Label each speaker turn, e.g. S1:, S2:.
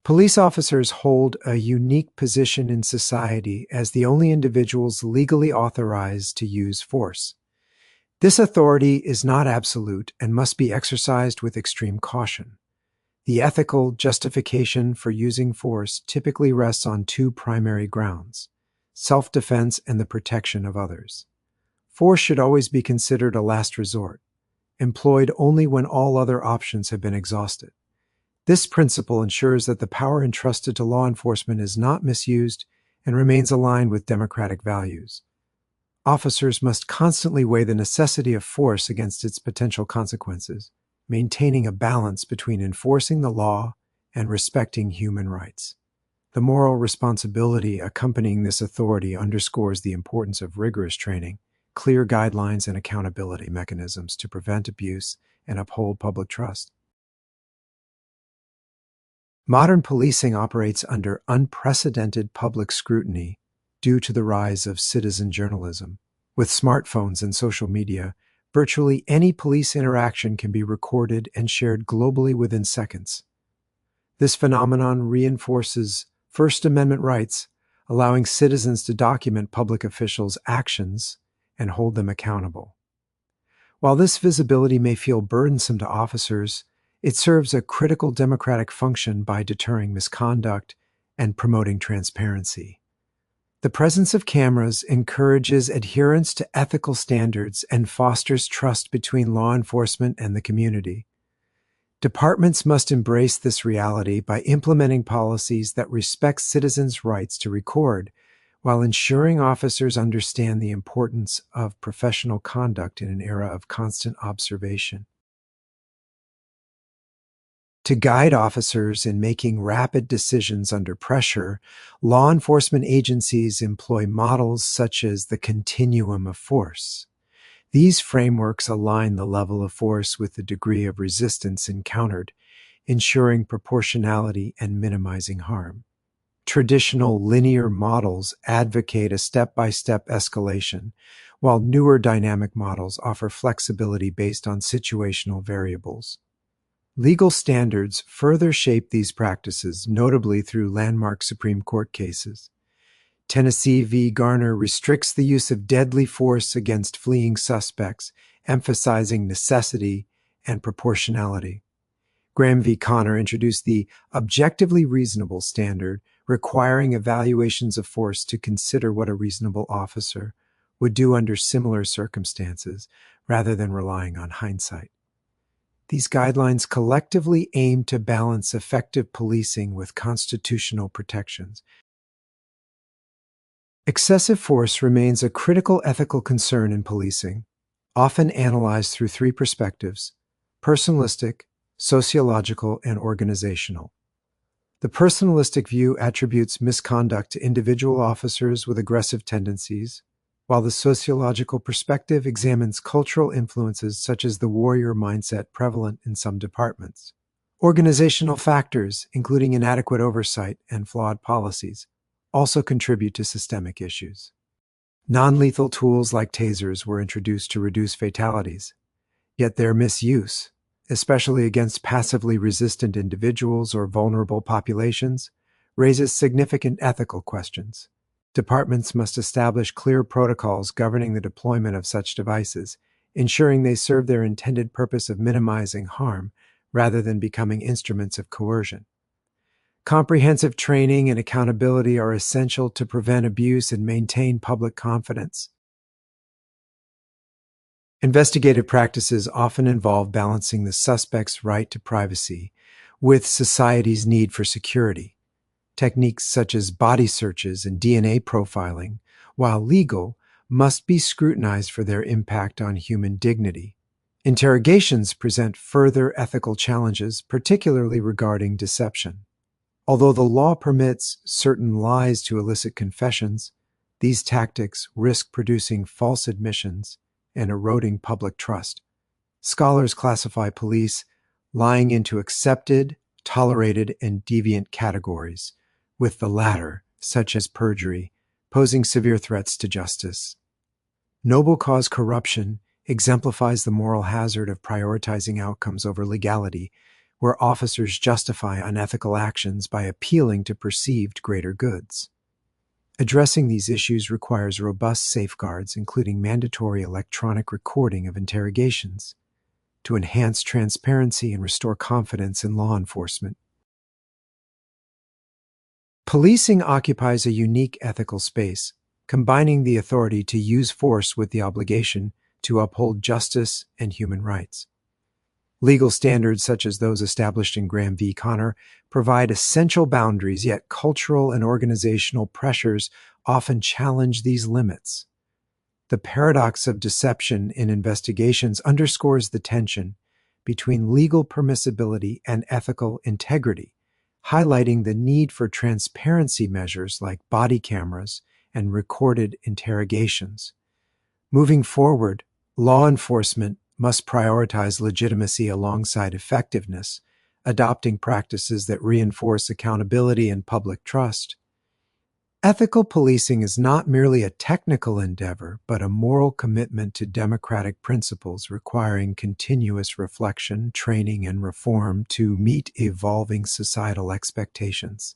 S1: Police officers hold a unique position in society as the only individuals legally authorized to use force. This authority is not absolute and must be exercised with extreme caution. The ethical justification for using force typically rests on two primary grounds: self-defense and the protection of others. Force should always be considered a last resort, employed only when all other options have been exhausted. This principle ensures that the power entrusted to law enforcement is not misused and remains aligned with democratic values. Officers must constantly weigh the necessity of force against its potential consequences, maintaining a balance between enforcing the law and respecting human rights. The moral responsibility accompanying this authority underscores the importance of rigorous training, clear guidelines, and accountability mechanisms to prevent abuse and uphold public trust. Modern policing operates under unprecedented public scrutiny due to the rise of citizen journalism. With smartphones and social media, virtually any police interaction can be recorded and shared globally within seconds. This phenomenon reinforces First Amendment rights, allowing citizens to document public officials' actions and hold them accountable. While this visibility may feel burdensome to officers, it serves a critical democratic function by deterring misconduct and promoting transparency. The presence of cameras encourages adherence to ethical standards and fosters trust between law enforcement and the community. Departments must embrace this reality by implementing policies that respect citizens' rights to record, while ensuring officers understand the importance of professional conduct in an era of constant observation. To guide officers in making rapid decisions under pressure, law enforcement agencies employ models such as the continuum of force. These frameworks align the level of force with the degree of resistance encountered, ensuring proportionality and minimizing harm. Traditional linear models advocate a step-by-step escalation, while newer dynamic models offer flexibility based on situational variables. Legal standards further shape these practices, notably through landmark Supreme Court cases. Tennessee v. Garner restricts the use of deadly force against fleeing suspects, emphasizing necessity and proportionality. Graham v. Connor introduced the objectively reasonable standard, requiring evaluations of force to consider what a reasonable officer would do under similar circumstances, rather than relying on hindsight. These guidelines collectively aim to balance effective policing with constitutional protections. Excessive force remains a critical ethical concern in policing, often analyzed through three perspectives: personalistic, sociological, and organizational. The personalistic view attributes misconduct to individual officers with aggressive tendencies, while the sociological perspective examines cultural influences such as the warrior mindset prevalent in some departments. Organizational factors, including inadequate oversight and flawed policies, also contribute to systemic issues. Non-lethal tools like tasers were introduced to reduce fatalities, yet their misuse, especially against passively resistant individuals or vulnerable populations, raises significant ethical questions. Departments must establish clear protocols governing the deployment of such devices, ensuring they serve their intended purpose of minimizing harm rather than becoming instruments of coercion. Comprehensive training and accountability are essential to prevent abuse and maintain public confidence. Investigative practices often involve balancing the suspect's right to privacy with society's need for security. Techniques such as body searches and DNA profiling, while legal, must be scrutinized for their impact on human dignity. Interrogations present further ethical challenges, particularly regarding deception. Although the law permits certain lies to elicit confessions, these tactics risk producing false admissions and eroding public trust. Scholars classify police lying into accepted, tolerated, and deviant categories, with the latter, such as perjury, posing severe threats to justice. Noble cause corruption exemplifies the moral hazard of prioritizing outcomes over legality, where officers justify unethical actions by appealing to perceived greater goods. Addressing these issues requires robust safeguards, including mandatory electronic recording of interrogations, to enhance transparency and restore confidence in law enforcement. Policing occupies a unique ethical space, combining the authority to use force with the obligation to uphold justice and human rights. Legal standards such as those established in Graham v. Connor provide essential boundaries, yet cultural and organizational pressures often challenge these limits. The paradox of deception in investigations underscores the tension between legal permissibility and ethical integrity, highlighting the need for transparency measures like body cameras and recorded interrogations. Moving forward, law enforcement must prioritize legitimacy alongside effectiveness, adopting practices that reinforce accountability and public trust. Ethical policing is not merely a technical endeavor, but a moral commitment to democratic principles requiring continuous reflection, training, and reform to meet evolving societal expectations.